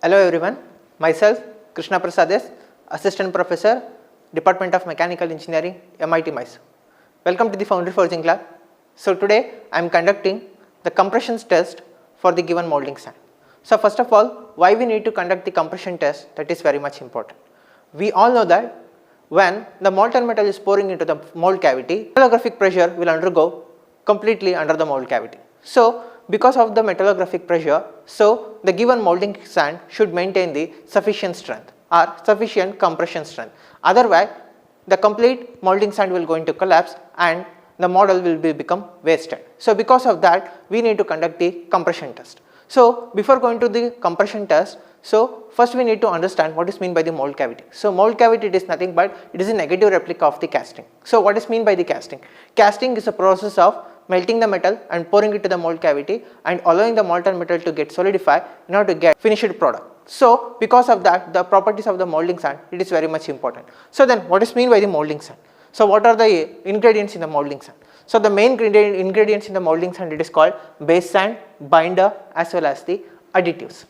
Hello everyone, myself Krishna Prasad S, Assistant Professor, Department of Mechanical Engineering, MIT Mysore. Welcome to the Foundry Forging Lab. So today I am conducting the compression test for the given molding sand. So first of all, why we need to conduct the compression test, that is very much important. We all know that when the molten metal is pouring into the mold cavity, metallographic pressure will undergo completely under the mold cavity. So because of the metallographic pressure, so the given molding sand should maintain the sufficient strength or sufficient compression strength. Otherwise, the complete molding sand will going to collapse and the model will become wasted. So because of that, we need to conduct the compression test. So before going to the compression test, so first we need to understand what is meant by the mold cavity. So mold cavity, it is nothing but it is a negative replica of the casting. So what is meant by the casting? Casting is a process of melting the metal and pouring it to the mold cavity and allowing the molten metal to get solidified in order to get finished product. So because of that, the properties of the molding sand, it is very much important. So then what is meant by the molding sand? So what are the ingredients in the molding sand? So the main ingredients in the molding sand, it is called base sand, binder as well as the additives.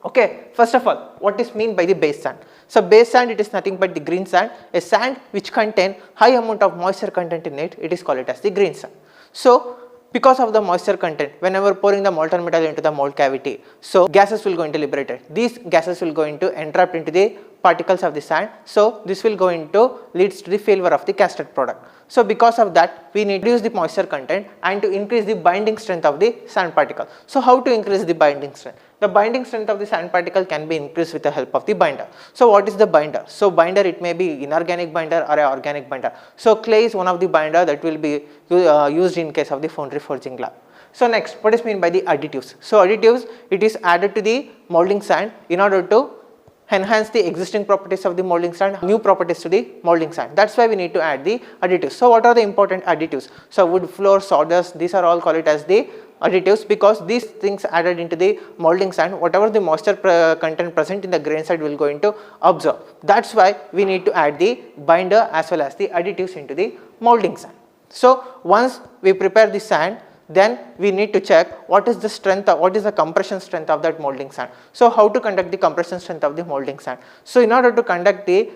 Okay, first of all, what is meant by the base sand? So base sand, it is nothing but the green sand, a sand which contain high amount of moisture content in it, it is called as the green sand. So because of the moisture content, whenever pouring the molten metal into the mold cavity, so gases will going to liberated. These gases will going to entrap into the particles of the sand. So this will going to leads to the failure of the casted product. So because of that, we need to reduce the moisture content and to increase the binding strength of the sand particle. So how to increase the binding strength? The binding strength of the sand particle can be increased with the help of the binder. So what is the binder? So binder, it may be inorganic binder or a organic binder. So clay is one of the binder that will be used in case of the foundry forging lab. So next, what is meant by the additives? So additives, it is added to the molding sand in order to enhance the existing properties of the molding sand, new properties to the molding sand. That's why we need to add the additives. So what are the important additives? So wood flour, sawdust, these are all called it as the additives because these things added into the molding sand, whatever the moisture content present in the grain side will going to absorb. That's why we need to add the binder as well as the additives into the molding sand. So once we prepare the sand, then we need to check what is the strength, what is the compression strength of that molding sand. So how to conduct the compression strength of the molding sand? So in order to conduct the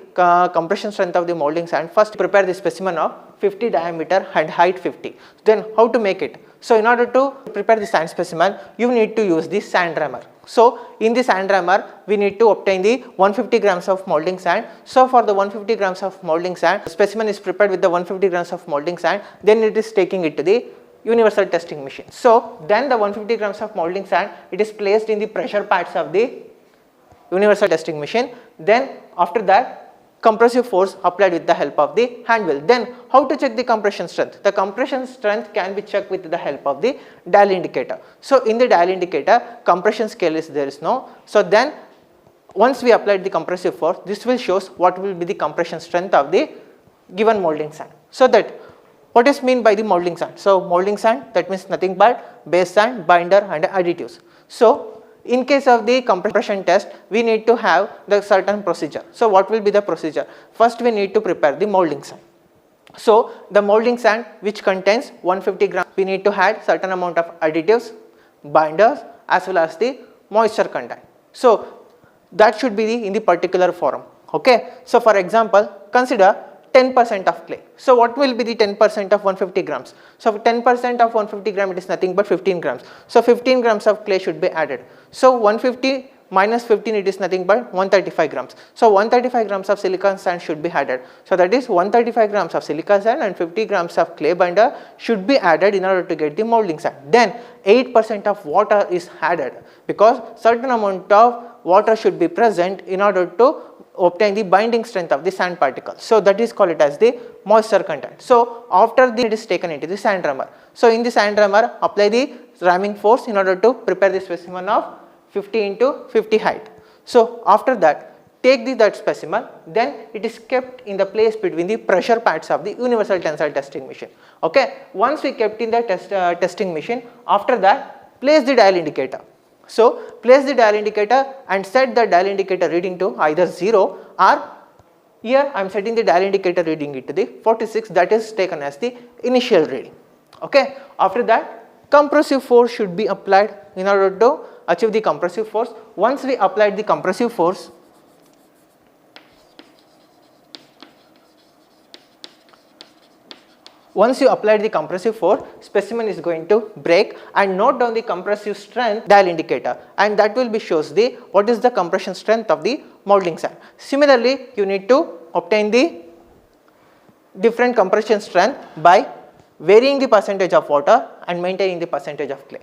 compression strength of the molding sand, first prepare the specimen of 50 diameter and height 50. Then how to make it? So in order to prepare the sand specimen, you need to use the sand rammer. So in the sand rammer, we need to obtain the 150 grams of molding sand. So for the 150 grams of molding sand, the specimen is prepared with the 150 grams of molding sand, then it is taking it to the universal testing machine. So then the 150 grams of molding sand, it is placed in the pressure pads of the universal testing machine. Then after that, compressive force applied with the help of the hand wheel. Then how to check the compression strength? The compression strength can be checked with the help of the dial indicator. So in the dial indicator, compression scale is there is no. So then once we applied the compressive force, this will shows what will be the compression strength of the given molding sand. So that what is meant by the molding sand? So molding sand, that means nothing but base sand, binder and additives. So in case of the compression test, we need to have the certain procedure. So what will be the procedure? First we need to prepare the molding sand. So the molding sand which contains 150 grams, we need to add certain amount of additives, binders as well as the moisture content. So that should be in the particular form. Okay. So for example, consider 10% of clay. So what will be the 10% of 150 grams? So 10% of 150 gram, it is nothing but 15 grams. So 15 grams of clay should be added. So 150 minus 15, it is nothing but 135 grams. So 135 grams of silicon sand should be added. So that is 135 grams of silicon sand and 50 grams of clay binder should be added in order to get the molding sand. Then 8% of water is added because certain amount of water should be present in order to obtain the binding strength of the sand particle. So that is called it as the moisture content. So after it is taken into the sand rammer. So in the sand rammer, apply the ramming force in order to prepare the specimen of 50 into 50 height. So after that, take that specimen, then it is kept in the place between the pressure pads of the universal tensile testing machine. Okay. Once we kept in the testing machine, after that, place the dial indicator. So place the dial indicator and set the dial indicator reading to either 0 or here I am setting the dial indicator reading it to the 46, that is taken as the initial reading. Okay. After that, compressive force should be applied in order to achieve the compressive force. Once we applied the compressive force, specimen is going to break, and note down the compressive strength dial indicator, and that will be shows the what is the compression strength of the molding sand. Similarly, you need to obtain the different compression strength by varying the percentage of water and maintaining the percentage of clay.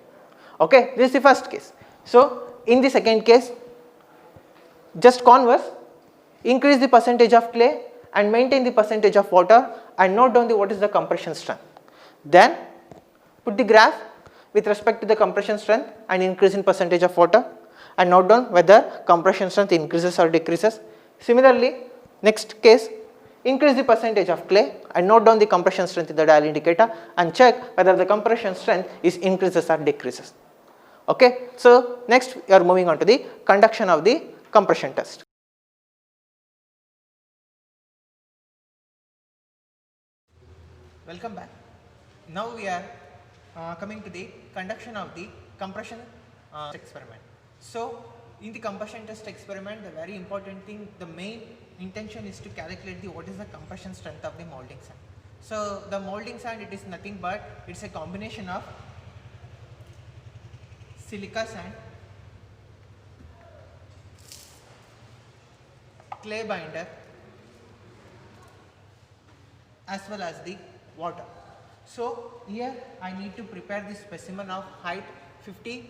Okay, this is the first case. So in the second case, just converse, increase the percentage of clay and maintain the percentage of water, and note down the what is the compression strength. Then put the graph with respect to the compression strength and increase in percentage of water, and note down whether compression strength increases or decreases. Similarly, next case, increase the percentage of clay and note down the compression strength in the dial indicator, and check whether the compression strength is increases or decreases. Okay, so next we are moving on to the conduction of the compression test. Welcome back. Now we are coming to the conduction of the compression experiment. So in the compression test experiment, the very important thing, the main intention is to calculate the what is the compression strength of the molding sand. So the molding sand, it is nothing but it's a combination of silica sand, clay binder, as well as the water. So here I need to prepare the specimen of height 50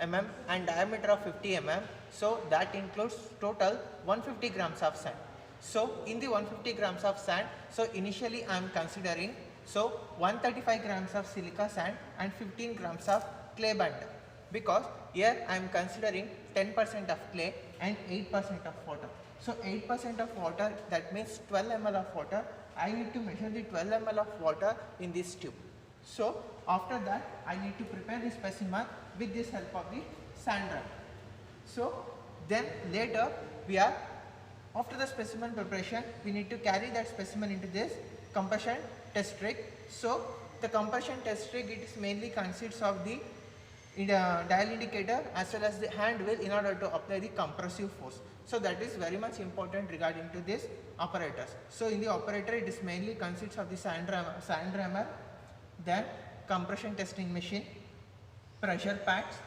mm and diameter of 50 mm. So that includes total 150 grams of sand. So in the 150 grams of sand, so initially I am considering 135 grams of silica sand and 15 grams of clay binder, because here I am considering 10% of clay and 8% of water. So 8% of water, that means 12 ml of water. I need to measure the 12 ml of water in this tube. So after that I need to prepare the specimen with this help of the sand run. So then later after the specimen preparation, we need to carry that specimen into this compression test rig. So the compression test rig, it is mainly consists of the dial indicator as well as the hand wheel in order to apply the compressive force. So that is very much important regarding to this apparatus. So in the operator, it is mainly consists of the sand rammer, then compression testing machine, pressure pads,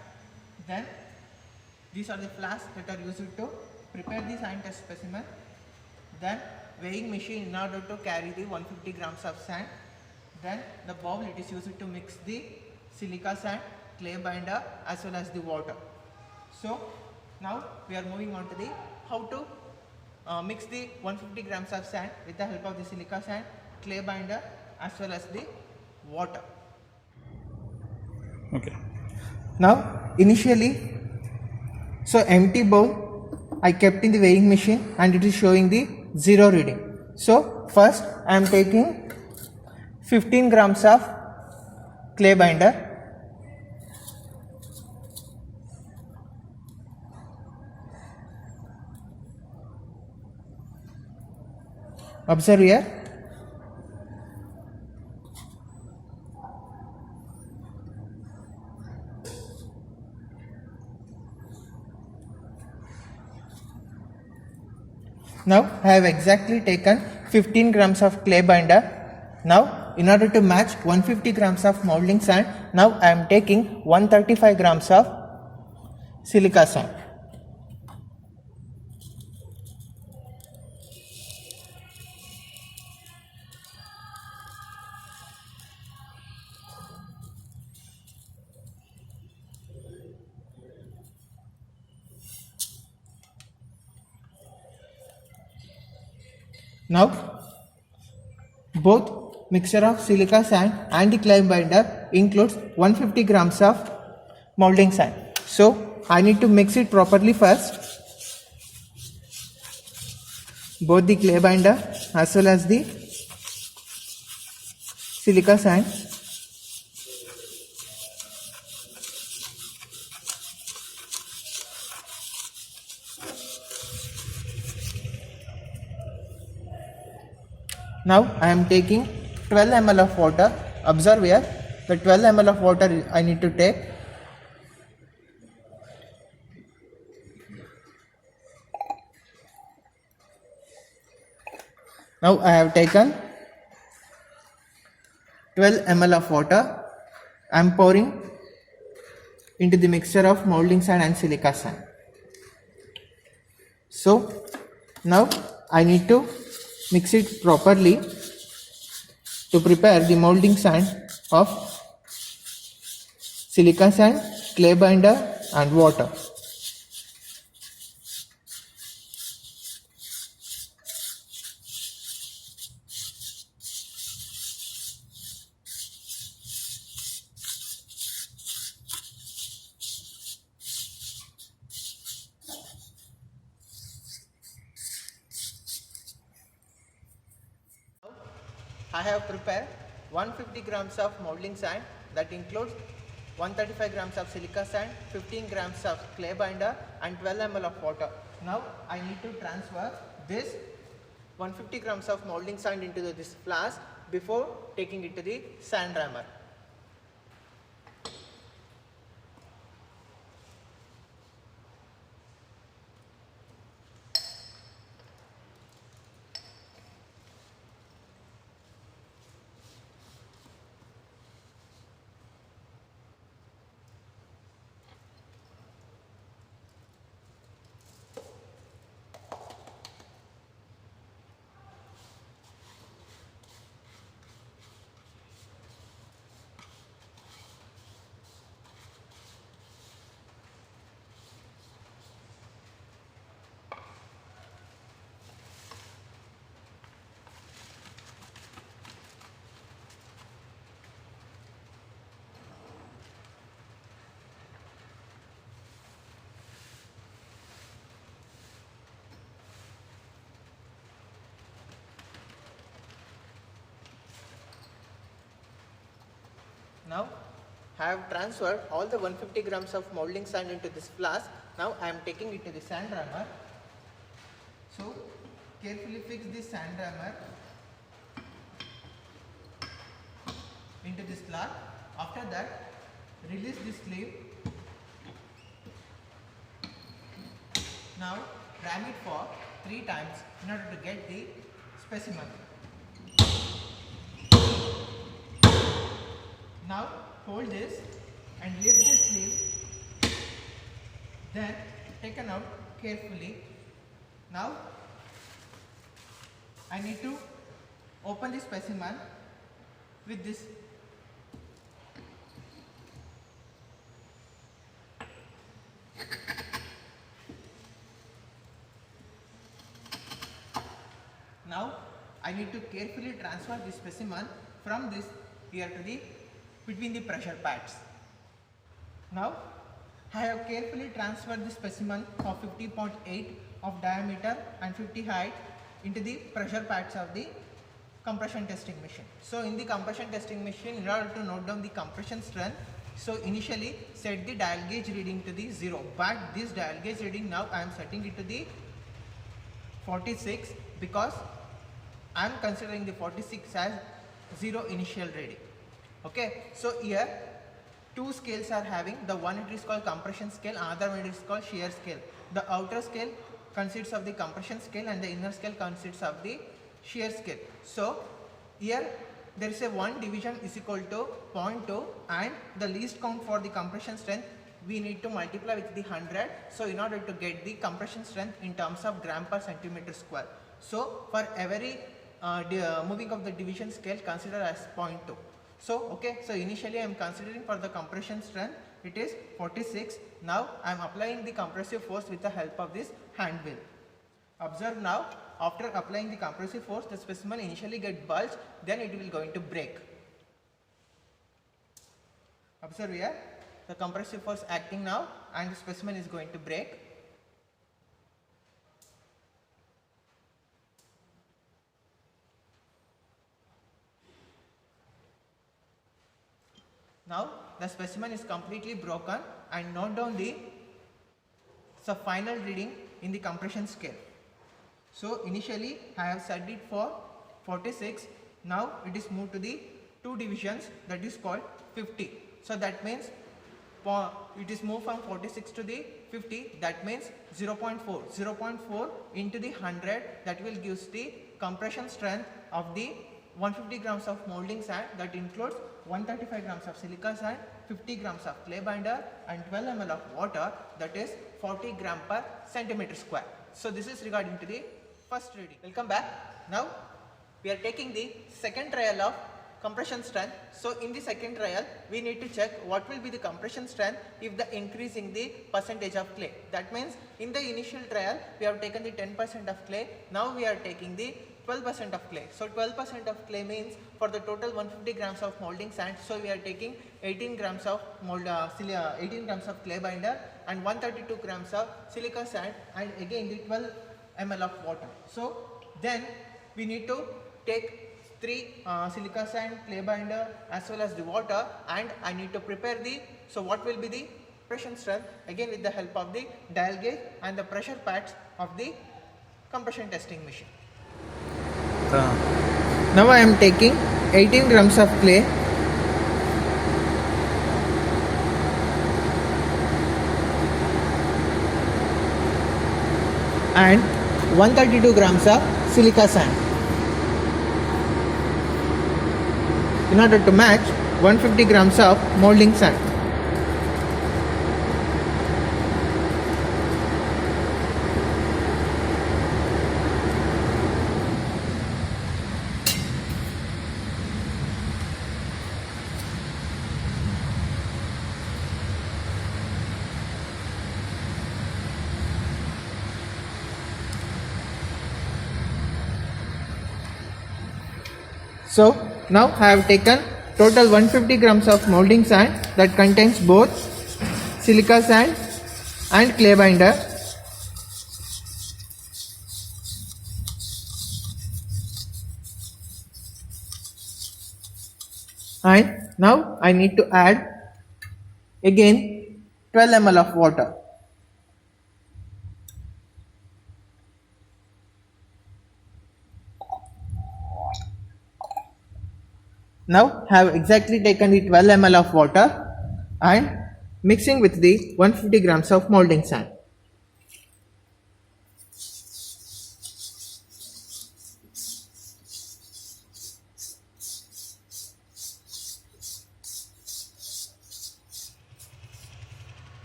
then these are the flasks that are used to prepare the sand test specimen, then weighing machine in order to carry the 150 grams of sand, then the bowl, it is used to mix the silica sand, clay binder as well as the water. So now we are moving on to the how to mix the 150 grams of sand with the help of the silica sand, clay binder as well as the water. Okay. Now initially, so empty bowl I kept in the weighing machine and it is showing the 0 reading. So first I am taking 15 grams of clay binder, observe here. Now I have exactly taken 15 grams of clay binder. Now in order to match 150 grams of molding sand, now I am taking 135 grams of silica sand. Now both mixture of silica sand and the clay binder includes 150 grams of molding sand. So I need to mix it properly first, both the clay binder as well as the silica sand. Now I am taking 12 ml of water. Observe here, the 12 ml of water I need to take. Now I have taken 12 ml of water. I am pouring into the mixture of molding sand and silica sand. So now I need to mix it properly to prepare the molding sand of silica sand, clay binder and water. I have prepared 150 grams of molding sand, that includes 135 grams of silica sand, 15 grams of clay binder and 12 ml of water. Now I need to transfer this 150 grams of molding sand into this flask before taking it to the sand rammer. Now I have transferred all the 150 grams of molding sand into this flask. Now I am taking it to the sand rammer. So carefully fix this sand rammer into this slot. After that, release this sleeve. Now ram it for 3 times in order to get the specimen. Now hold this and lift this sleeve, then taken out carefully. Now I need to open the specimen with this. Now I need to carefully transfer the specimen from this here to the between the pressure pads. Now I have carefully transferred the specimen of 50.8 of diameter and 50 height into the pressure pads of the compression testing machine. So in the compression testing machine, in order to note down the compression strength, so initially set the dial gauge reading to the 0, but this dial gauge reading now I am setting it to the 46 because I am considering the 46 as 0 initial reading. Okay, so here 2 scales are having, the one it is called compression scale, another one it is called shear scale. The outer scale consists of the compression scale and the inner scale consists of the shear scale. So here there is a 1 division is equal to 0.2 and the least count for the compression strength we need to multiply with the 100. So in order to get the compression strength in terms of gram per centimeter square. So for every moving of the division scale, consider as 0.2. So okay, so initially I am considering for the compression strength it is 46. Now I am applying the compressive force with the help of this hand wheel. Observe now, after applying the compressive force, the specimen initially get bulged, then it will going to break. Observe here, the compressive force acting now and the specimen is going to break. Now the specimen is completely broken and note down the final reading in the compression scale. So initially I have set it for 46, now it is moved to the 2 divisions, that is called 50. So that means it is moved from 46 to the 50, that means 0.4 into the 100, that will gives the compression strength of the 150 grams of molding sand, that includes 135 grams of silica sand, 50 grams of clay binder and 12 ml of water, that is 40 gram per centimeter square. So this is regarding to the first reading. Welcome back. Now we are taking the second trial of compression strength. So in the second trial we need to check what will be the compression strength if the increasing the percentage of clay. That means in the initial trial we have taken the 10% of clay, now we are taking the 12% of clay. So 12% of clay means for the total 150 grams of molding sand, so we are taking 18 grams of 18 grams of clay binder and 132 grams of silica sand and again the 12 ml of water. So then we need to take 3 silica sand, clay binder as well as the water, and I need to prepare the, so what will be the compression strength, again with the help of the dial gauge and the pressure pads of the compression testing machine. Now I am taking 18 grams of clay and 132 grams of silica sand in order to match 150 grams of molding sand. So now I have taken total 150 grams of molding sand that contains both silica sand and clay binder. And now I need to add again 12 ml of water. Now have exactly taken the 12 ml of water and mixing with the 150 grams of molding sand.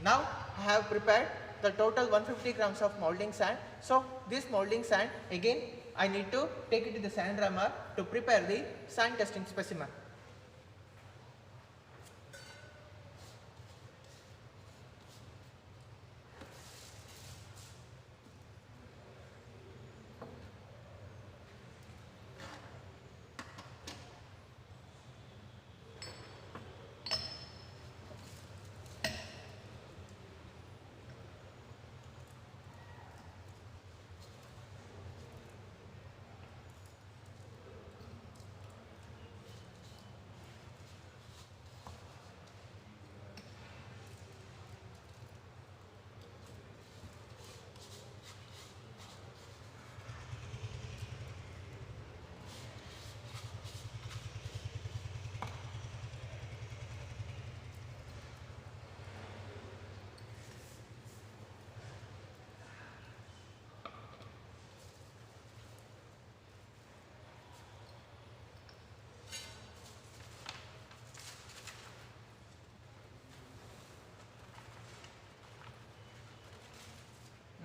Now I have prepared the total 150 grams of molding sand. So this molding sand again I need to take it to the sand rammer to prepare the sand testing specimen.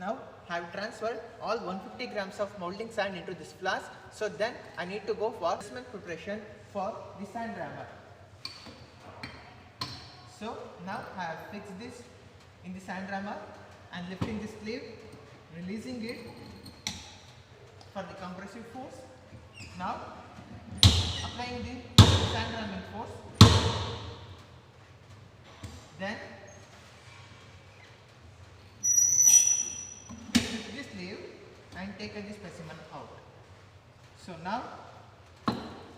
Now I have transferred all 150 grams of molding sand into this flask. So then I need to go for specimen preparation for the sand rammer. So now I have fixed this in the sand rammer and lifting the sleeve, releasing it for the compressive force. Now applying the sand ramming force. Then lift the sleeve and take the specimen out. So now I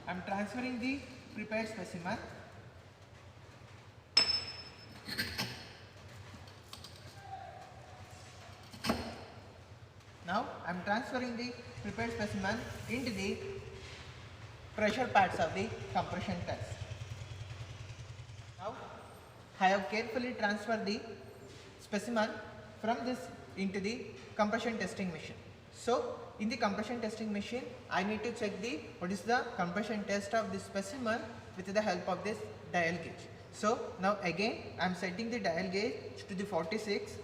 am transferring the prepared specimen. Now I am transferring the prepared specimen into the pressure pads of the compression test. Now I have carefully transferred the specimen from this into the compression testing machine. So in the compression testing machine, I need to check the what is the compression test of this specimen with the help of this dial gauge. So now again I am setting the dial gauge to the 46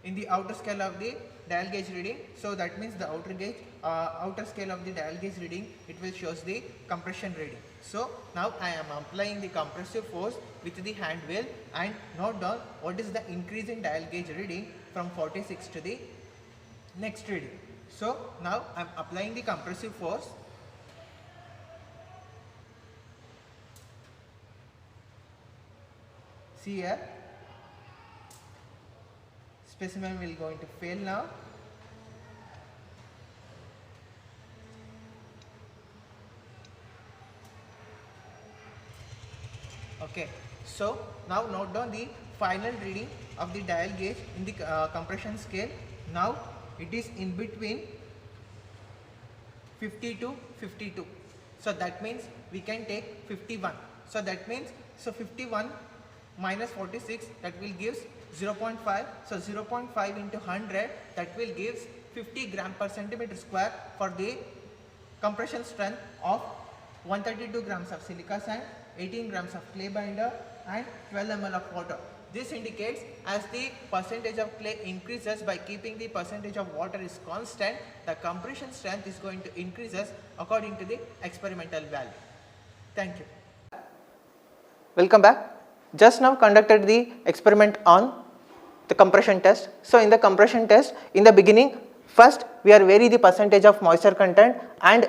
in the outer scale of the dial gauge reading. So that means the outer scale of the dial gauge reading, it will shows the compression reading. So now I am applying the compressive force with the hand wheel and note down what is the increase in dial gauge reading from 46 to the next reading. So now I am applying the compressive force. See here, specimen will going to fail now. Okay, so now note down the final reading of the dial gauge in the compression scale. Now it is in between 50 to 52. So that means we can take 51. So that means 51 minus 46, that will gives 0.5. So 0.5 into 100, that will gives 50 gram per centimeter square for the compression strength of 132 grams of silica sand, 18 grams of clay binder and 12 ml of water. This indicates as the percentage of clay increases by keeping the percentage of water is constant, the compression strength is going to increases according to the experimental value. Thank you. Welcome back. Just now conducted the experiment on the compression test. So in the compression test, in the beginning, first we are vary the percentage of moisture content and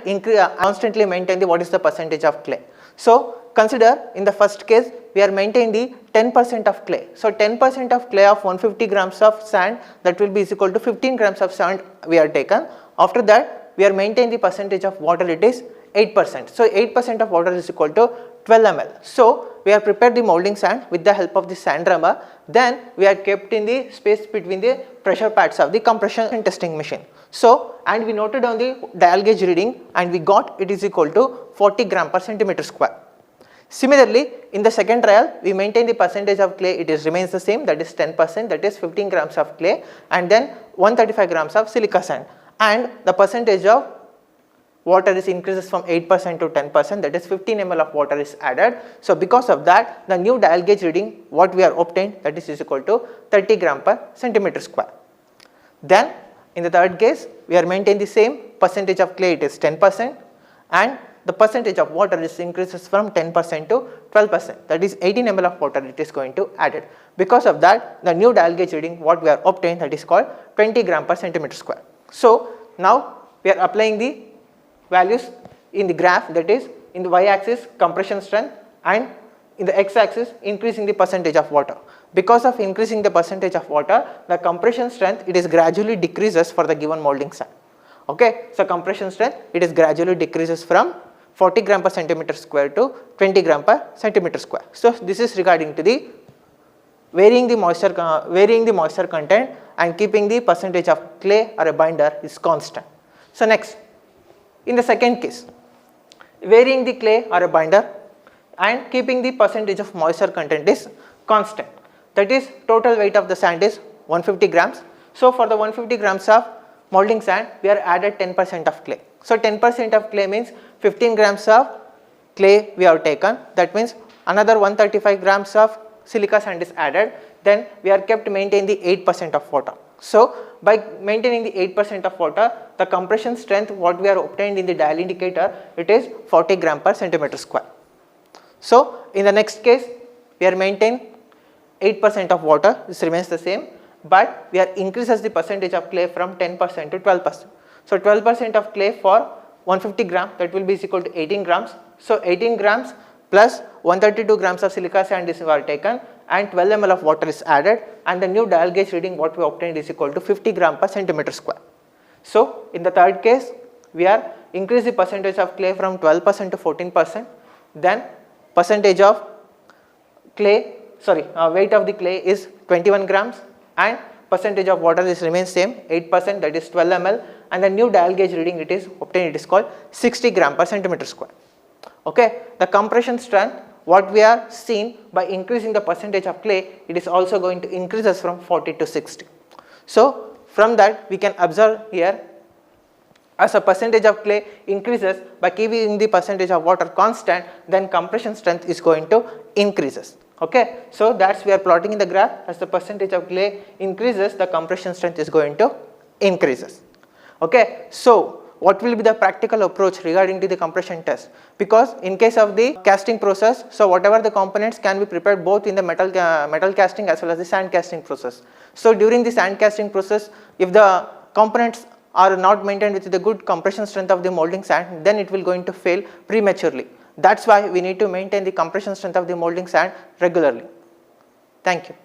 constantly maintain the what is the percentage of clay. So consider in the first case we are maintaining the 10% of clay. So 10% of clay of 150 grams of sand, that will be equal to 15 grams of sand we are taken. After that we are maintaining the percentage of water, it is 8%. So 8% of water is equal to 12 ml. So we have prepared the molding sand with the help of the sand drummer. Then we are kept in the space between the pressure pads of the compression testing machine. So and we noted down the dial gauge reading and we got it is equal to 40 gram per centimeter square. Similarly, in the second trial, we maintain the percentage of clay, it is remains the same, that is 10%, that is 15 grams of clay and then 135 grams of silica sand, and the percentage of water is increases from 8% to 10%, that is 15 ml of water is added. So because of that, the new dial gauge reading what we are obtained, that is equal to 30 gram per centimeter square. Then in the third case, we are maintaining the same percentage of clay, it is 10%, and the percentage of water is increases from 10% to 12%, that is 18 ml of water it is going to added. Because of that, the new dial gauge reading what we are obtained, that is called 20 gram per centimeter square. So now we are applying the values in the graph, that is in the y-axis compression strength and in the x-axis increasing the percentage of water. Because of increasing the percentage of water, the compression strength it is gradually decreases for the given molding sand. Okay, so compression strength it is gradually decreases from 40 gram per centimeter square to 20 gram per centimeter square. So this is regarding to the varying the moisture content and keeping the percentage of clay or a binder is constant. So next, in the second case, varying the clay or a binder and keeping the percentage of moisture content is constant. That is total weight of the sand is 150 grams. So for the 150 grams of molding sand, we are added 10% of clay. So 10% of clay means 15 grams of clay we have taken, that means another 135 grams of silica sand is added, then we are kept maintain the 8% of water. So by maintaining the 8% of water, the compression strength what we are obtained in the dial indicator, it is 40 gram per centimeter square. So in the next case, we are maintain 8% of water, this remains the same, but we are increases the percentage of clay from 10% to 12%. So 12% of clay for 150 gram, that will be equal to 18 grams. So 18 grams plus 132 grams of silica sand is taken and 12 ml of water is added, and the new dial gauge reading what we obtained is equal to 50 gram per centimeter square. So in the third case, we are increase the percentage of clay from 12% to 14%, then percentage of clay, weight of the clay is 21 grams and percentage of water is remains same 8%, that is 12 ml, and the new dial gauge reading it is obtained, it is called 60 gram per centimeter square. Okay, the compression strength what we are seeing by increasing the percentage of clay, it is also going to increase us from 40 to 60. So from that we can observe here, as a percentage of clay increases by keeping the percentage of water constant, then compression strength is going to increases. Okay, so that's we are plotting in the graph. As the percentage of clay increases, the compression strength is going to increases. Okay, so what will be the practical approach regarding to the compression test? Because in case of the casting process, so whatever the components can be prepared both in the metal casting as well as the sand casting process. So during the sand casting process, if the components are not maintained with the good compression strength of the molding sand, then it will going to fail prematurely. That's why we need to maintain the compression strength of the molding sand regularly. Thank you.